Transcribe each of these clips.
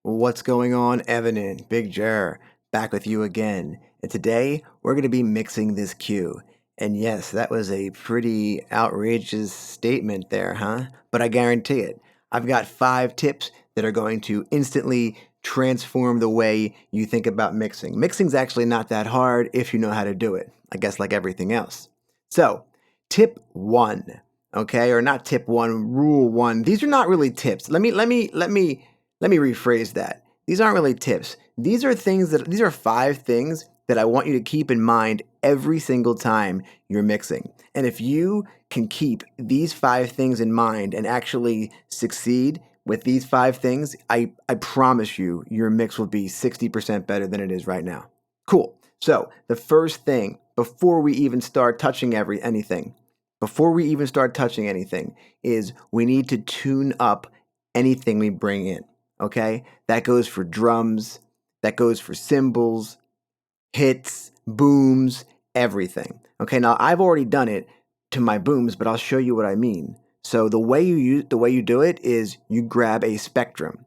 What's going on, Evenant? Big Jer, back with you again. And today we're going to be mixing this cue. And yes, that was a pretty outrageous statement there, huh? But I guarantee it. I've got 5 tips that are going to instantly transform the way you think about mixing. Mixing's actually not that hard if you know how to do it, I guess, like everything else. So, tip 1, okay, or not tip 1, rule 1. These are not really tips. Let me rephrase that. These aren't really tips. These are 5 things that I want you to keep in mind every single time you're mixing. And if you can keep these 5 things in mind and actually succeed with these 5 things, I promise you your mix will be 60% better than it is right now. Cool. So the first thing, before we even start touching anything, is we need to tune up anything we bring in. Okay? That goes for drums, that goes for cymbals, hits, booms, everything. Okay, now I've already done it to my booms, but I'll show you what I mean. So the way you do it is you grab a spectrum.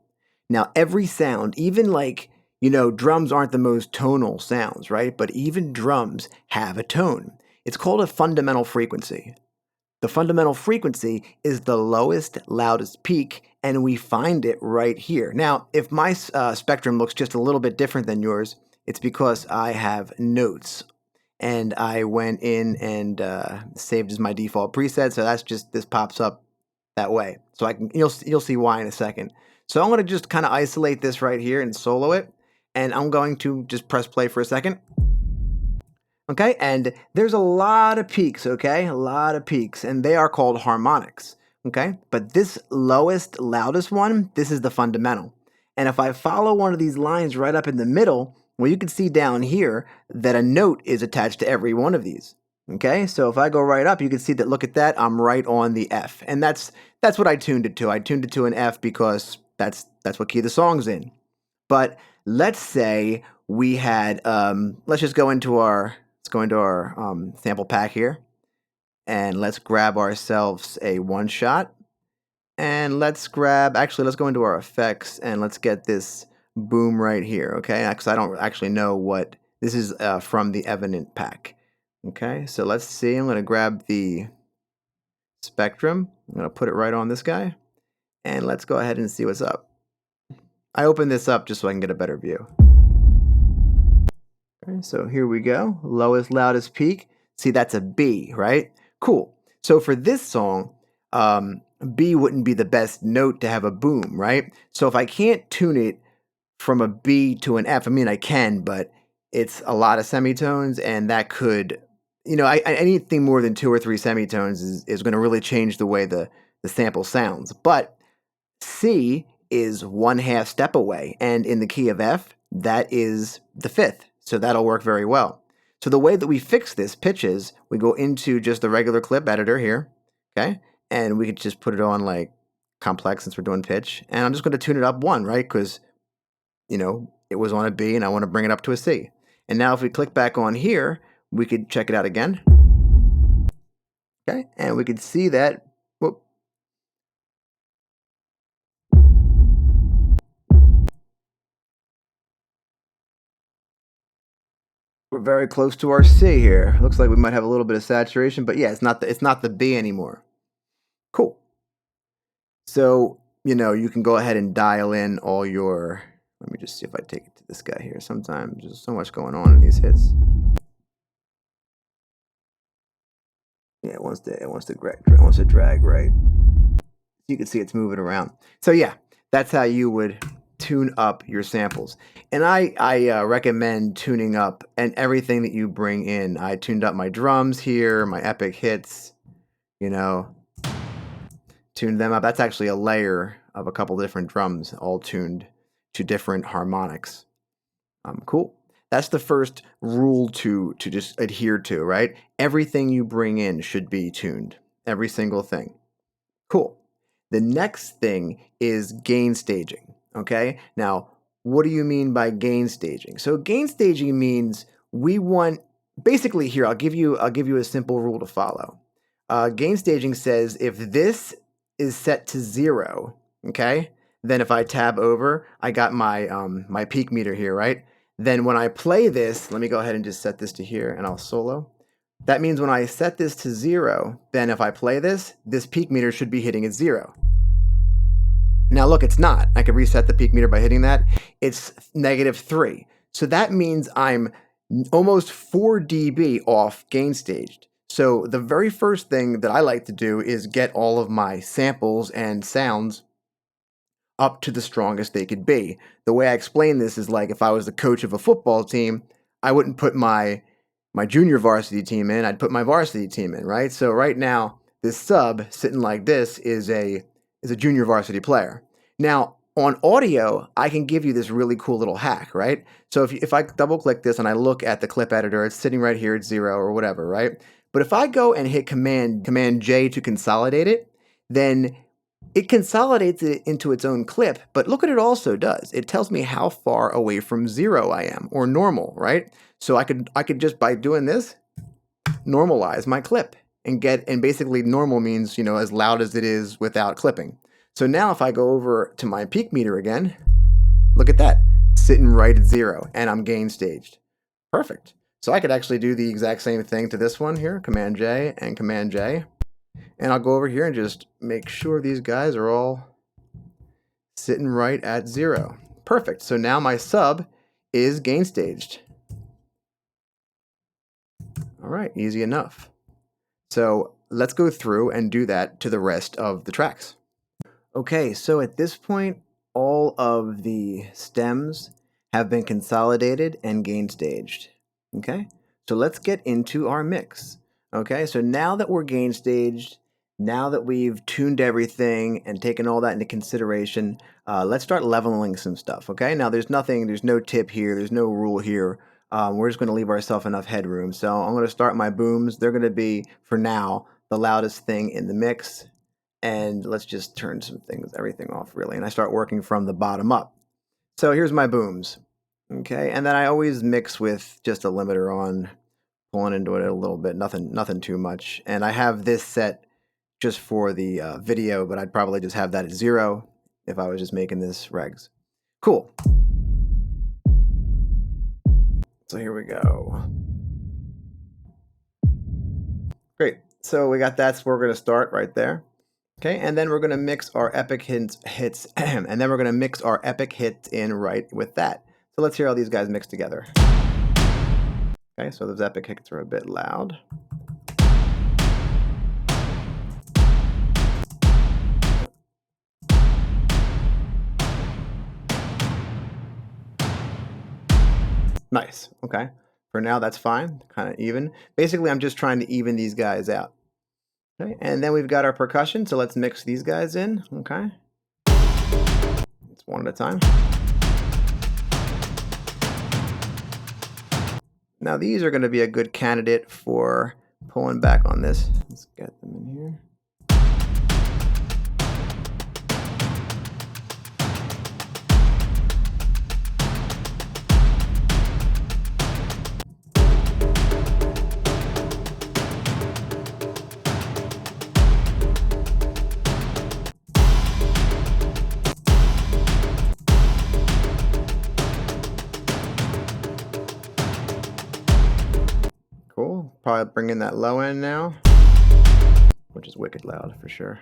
Now every sound, even drums aren't the most tonal sounds, right? But even drums have a tone. It's called a fundamental frequency. The fundamental frequency is the lowest, loudest peak, and we find it right here. Now, if my spectrum looks just a little bit different than yours, it's because I have notes, and I went in and saved as my default preset. So that's just, this pops up that way. So you'll see why in a second. So I'm going to just kind of isolate this right here and solo it, and I'm going to just press play for a second. Okay, and there's a lot of peaks, okay? A lot of peaks, and they are called harmonics, okay? But this lowest, loudest one, this is the fundamental. And if I follow one of these lines right up in the middle, well, you can see down here that a note is attached to every one of these, okay? So if I go right up, you can see that, look at that, I'm right on the F. And that's what I tuned it to. I tuned it to an F because that's what key the song's in. But let's say we had, let's go into our sample pack here, and let's grab ourselves a one shot, and let's go into our effects, and let's get this boom right here, okay? Because I don't actually know what this is from the Evenant pack. Okay, so let's see. I'm going to grab the spectrum. I'm going to put it right on this guy, and let's go ahead and see what's up. I opened this up just so I can get a better view. Okay, so here we go. Lowest, loudest peak. See, that's a B, right? Cool. So for this song, B wouldn't be the best note to have a boom, right? So if I can't tune it from a B to an F, I mean, I can, but it's a lot of semitones, and that could, anything more than 2 or 3 semitones is going to really change the way the sample sounds. But C is 1/2 step away, and in the key of F, that is the 5th. So that'll work very well. So the way that we fix this pitch is we go into just the regular clip editor here, okay? And we could just put it on like complex since we're doing pitch. And I'm just going to tune it up 1, right? Because, it was on a B and I want to bring it up to a C. And now if we click back on here, we could check it out again. Okay? And we could see that, whoop. We're very close to our C here. Looks like we might have a little bit of saturation, but yeah, it's not the B anymore. Cool. So, you can go ahead and dial in all your, let me just see if I take it to this guy here. Sometimes there's so much going on in these hits. Yeah, it wants to drag right. You can see it's moving around. So yeah, that's how you would tune up your samples. And I recommend tuning up and everything that you bring in. I tuned up my drums here, my epic hits, tuned them up. That's actually a layer of a couple different drums all tuned to different harmonics. Cool. That's the first rule to just adhere to, right? Everything you bring in should be tuned. Every single thing. Cool. The next thing is gain staging, okay? Now, what do you mean by gain staging? So gain staging means we want, basically here, I'll give you a simple rule to follow. Gain staging says if this is set to 0, okay, then if I tab over, I got my my peak meter here, right? Then when I play this, let me go ahead and just set this to here, and I'll solo. That means when I set this to 0, then if I play this peak meter should be hitting at 0. Now look, it's not. I could reset the peak meter by hitting that. It's -3. So that means I'm almost 4 dB off gain staged. So the very first thing that I like to do is get all of my samples and sounds up to the strongest they could be. The way I explain this is like if I was the coach of a football team, I wouldn't put my junior varsity team in, I'd put my varsity team in, right? So right now, this sub sitting like this is a junior varsity player. Now, on audio, I can give you this really cool little hack, right? So if I double click this and I look at the clip editor, it's sitting right here at 0 or whatever, right? But if I go and hit Command J to consolidate it, then it consolidates it into its own clip, but look what it also does. It tells me how far away from 0 I am, or normal, right? So I could just, by doing this, normalize my clip and basically normal means, you know, as loud as it is without clipping. So now if I go over to my peak meter again, look at that, sitting right at 0, and I'm gain staged. Perfect. So I could actually do the exact same thing to this one here, Command J and Command J. And I'll go over here and just make sure these guys are all sitting right at 0. Perfect. So now my sub is gain staged. All right, easy enough. So let's go through and do that to the rest of the tracks. Okay, so at this point, all of the stems have been consolidated and gain staged. Okay, so let's get into our mix. Okay, so now that we're gain staged, now that we've tuned everything and taken all that into consideration, let's start leveling some stuff. Okay, now there's no tip here, there's no rule here. We're just going to leave ourselves enough headroom. So I'm going to start my booms. They're going to be, for now, the loudest thing in the mix. And let's just turn everything off really. And I start working from the bottom up. So here's my booms. Okay, and then I always mix with just a limiter on, pulling into it a little bit, nothing too much. And I have this set just for the video, but I'd probably just have that at 0 if I was just making this regs. Cool. So here we go. Great. So we got that, so we're going to start right there. Okay, and then we're going to mix our epic hits, and then we're going to mix our epic hits in right with that. So let's hear how these guys mix together. Okay, so those epic hits are a bit loud. Nice, okay. For now, that's fine, kind of even. Basically, I'm just trying to even these guys out. Okay, and then we've got our percussion, so let's mix these guys in, okay? It's one at a time. Now these are going to be a good candidate for pulling back on this. Let's get them in here. Cool. Probably bring in that low end now, which is wicked loud for sure.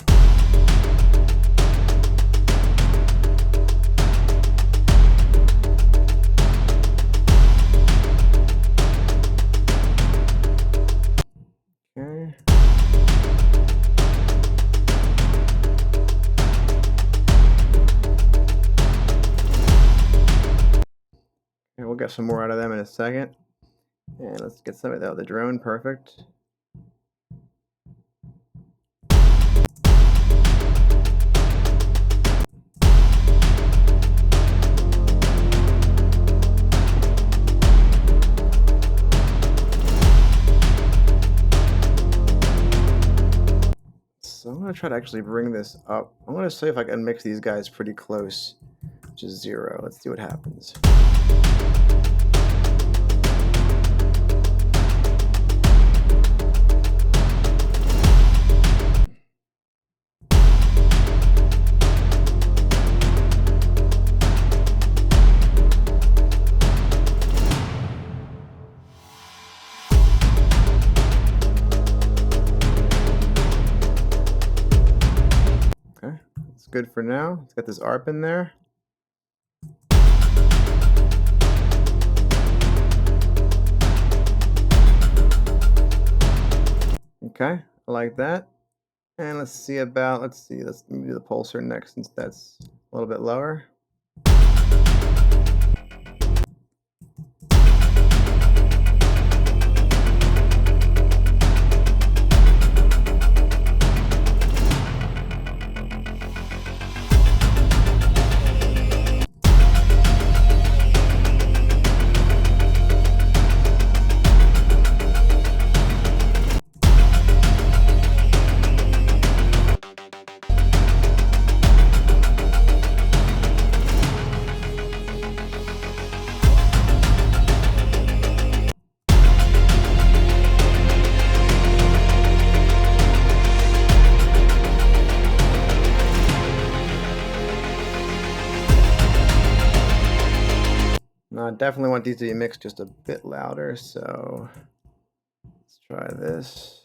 Okay. And we'll get some more out of them in a second. And let's get some of that with the drone. Perfect. So I'm going to try to actually bring this up. I'm going to see if I can mix these guys pretty close to 0. Let's see what happens. good for now. Let's get this ARP in there. Okay, I like that. And let's do the pulsar next since that's a little bit lower. Now I definitely want these to be mixed just a bit louder, so let's try this.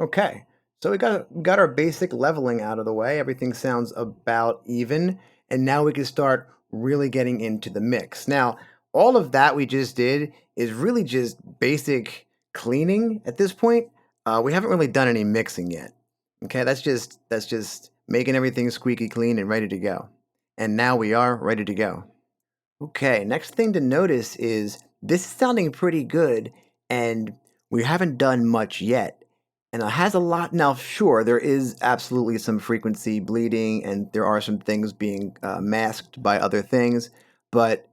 Okay, so we got our basic leveling out of the way. Everything sounds about even, and now we can start really getting into the mix. Now, all of that we just did is really just basic cleaning at this point. We haven't really done any mixing yet. Okay, that's just making everything squeaky clean and ready to go. And now we are ready to go. Okay, next thing to notice is this is sounding pretty good, and we haven't done much yet. And it has a lot now. Sure, there is absolutely some frequency bleeding, and there are some things being masked by other things, but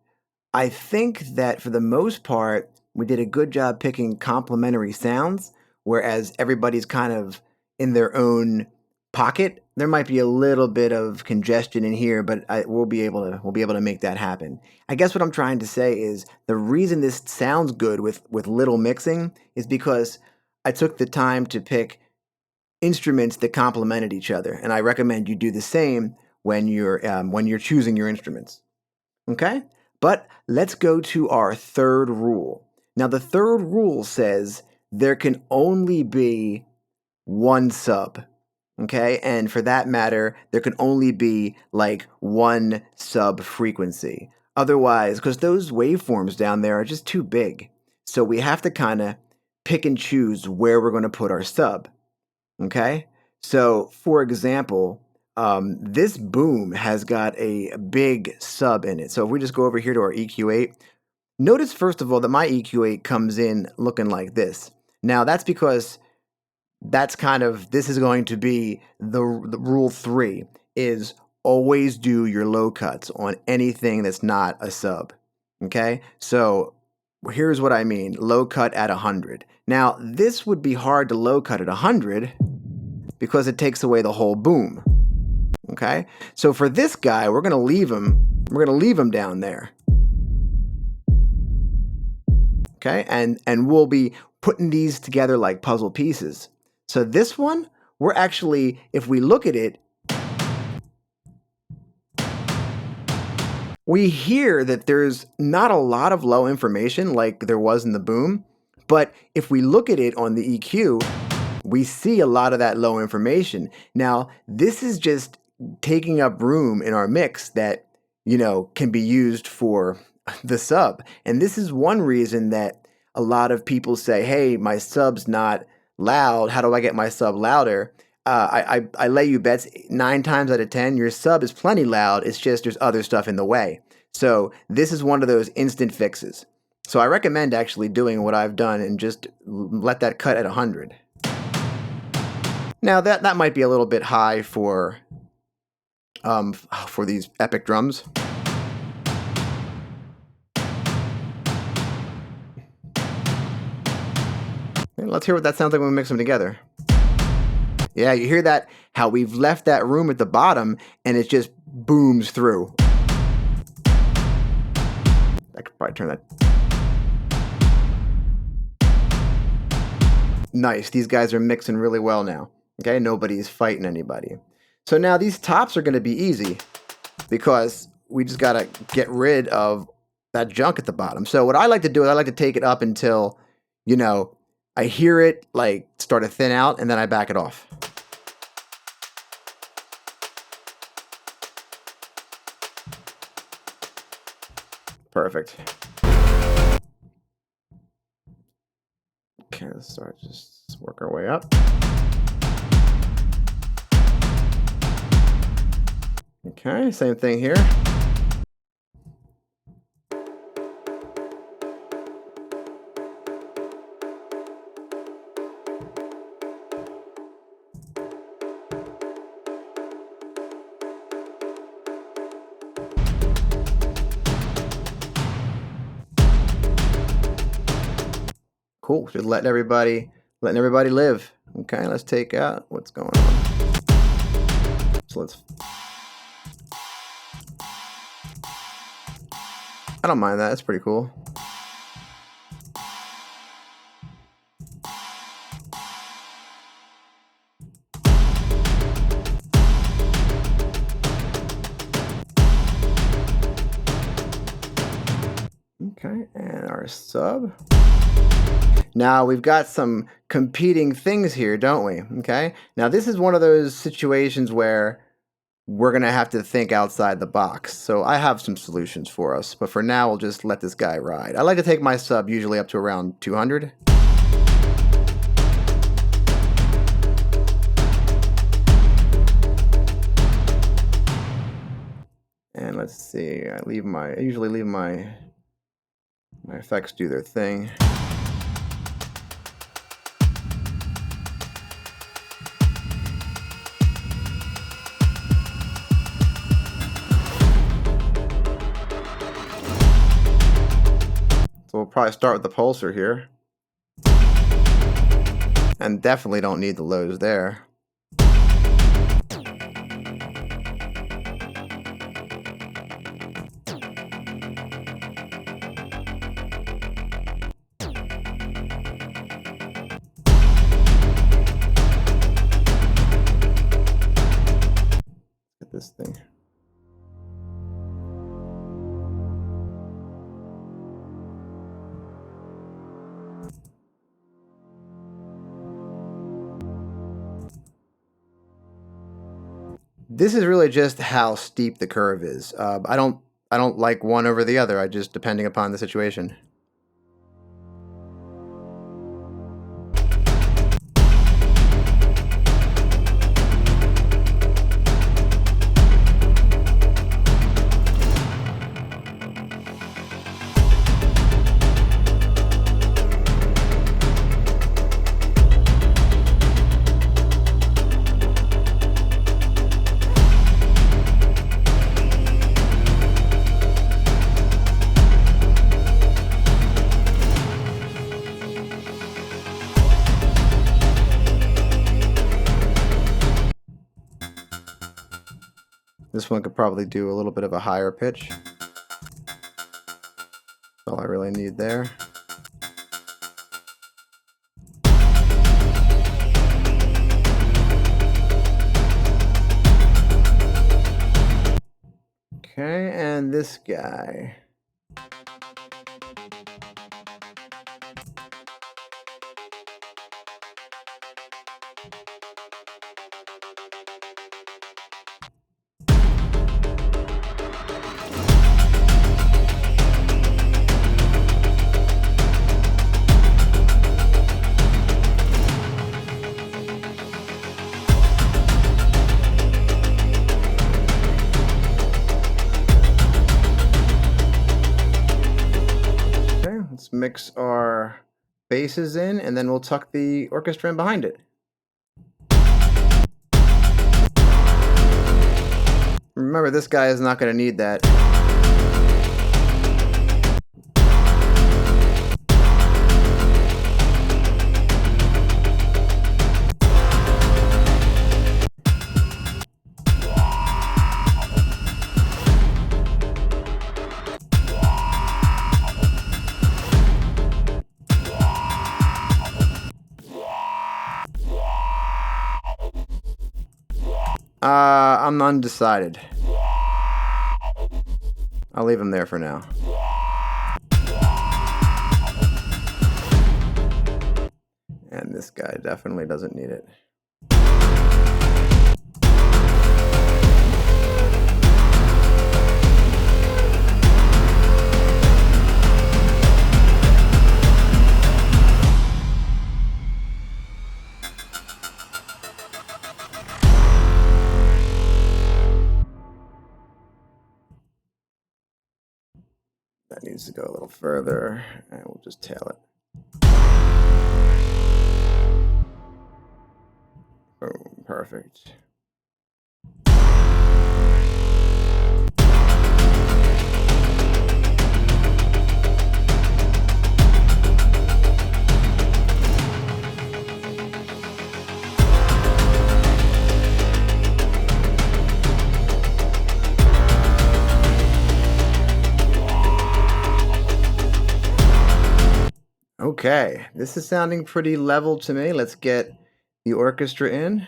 I think that for the most part, we did a good job picking complementary sounds, whereas everybody's kind of in their own pocket. There might be a little bit of congestion in here, but we'll be able to make that happen. I guess what I'm trying to say is the reason this sounds good with little mixing is because I took the time to pick instruments that complemented each other, and I recommend you do the same when you're choosing your instruments. Okay? But let's go to our third rule. Now, the third rule says there can only be one sub. Okay? And for that matter, there can only be like one sub frequency. Otherwise, because those waveforms down there are just too big. So we have to kind of pick and choose where we're going to put our sub. Okay? So, for example, this boom has got a big sub in it. So if we just go over here to our EQ8, notice first of all that my EQ8 comes in looking like this. Now that's because this is going to be the rule 3 is always do your low cuts on anything that's not a sub. Okay? So here's what I mean, low cut at 100. Now this would be hard to low cut at 100 because it takes away the whole boom. Okay? So for this guy, we're going to leave him down there. Okay? And we'll be putting these together like puzzle pieces. So this one, we're actually, if we look at it, we hear that there's not a lot of low information like there was in the boom, but if we look at it on the EQ, we see a lot of that low information. Now, this is just taking up room in our mix that, can be used for the sub. And this is one reason that a lot of people say, hey, my sub's not loud. How do I get my sub louder? I lay you bets 9 times out of 10, your sub is plenty loud. It's just there's other stuff in the way. So this is one of those instant fixes. So I recommend actually doing what I've done and just let that cut at 100. Now that might be a little bit high for these epic drums. Let's hear what that sounds like when we mix them together. Yeah, you hear that? How we've left that room at the bottom and it just booms through. I could probably turn that. Nice. These guys are mixing really well now. Okay, nobody's fighting anybody. So now these tops are going to be easy because we just got to get rid of that junk at the bottom. So what I like to do is I like to take it up until, you know, I hear it like start to thin out and then I back it off. Perfect. Okay, let's start just work our way up. Okay, same thing here. Cool, just letting everybody live. Okay, let's take out what's going on. So let's. I don't mind that. That's pretty cool. Okay, and our sub. Now we've got some competing things here, don't we? Okay, now this is one of those situations where we're gonna have to think outside the box. So I have some solutions for us, but for now we'll just let this guy ride. I like to take my sub usually up to around 200. And let's see, I usually leave my effects do their thing. So we'll probably start with the pulsar here. And definitely don't need the lows there. Get this thing. This is really just how steep the curve is. I don't like one over the other. I just depending upon the situation. This one could probably do a little bit of a higher pitch. That's all I really need there. Okay, and this guy. Let's mix our basses in, and then we'll tuck the orchestra in behind it. Remember, this guy is not going to need that. I'm undecided. I'll leave him there for now. And this guy definitely doesn't need it. That needs to go a little further, and we'll just tail it. Boom, perfect. Okay, this is sounding pretty level to me. Let's get the orchestra in.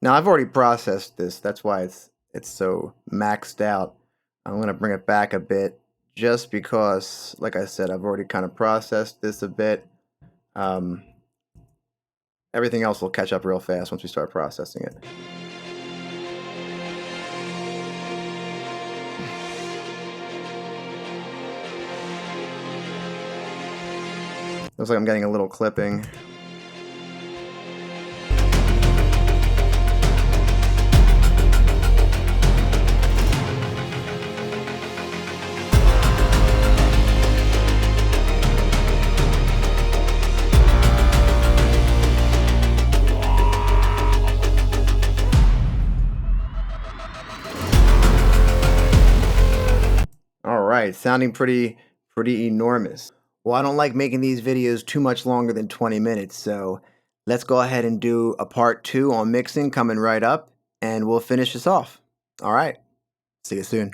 Now I've already processed this. That's why it's so maxed out. I'm gonna bring it back a bit just because, like I said, I've already kind of processed this a bit. Everything else will catch up real fast once we start processing it. Looks like I'm getting a little clipping. All right, sounding pretty enormous. Well, I don't like making these videos too much longer than 20 minutes, so let's go ahead and do a part 2 on mixing coming right up, and we'll finish this off. All right, see you soon.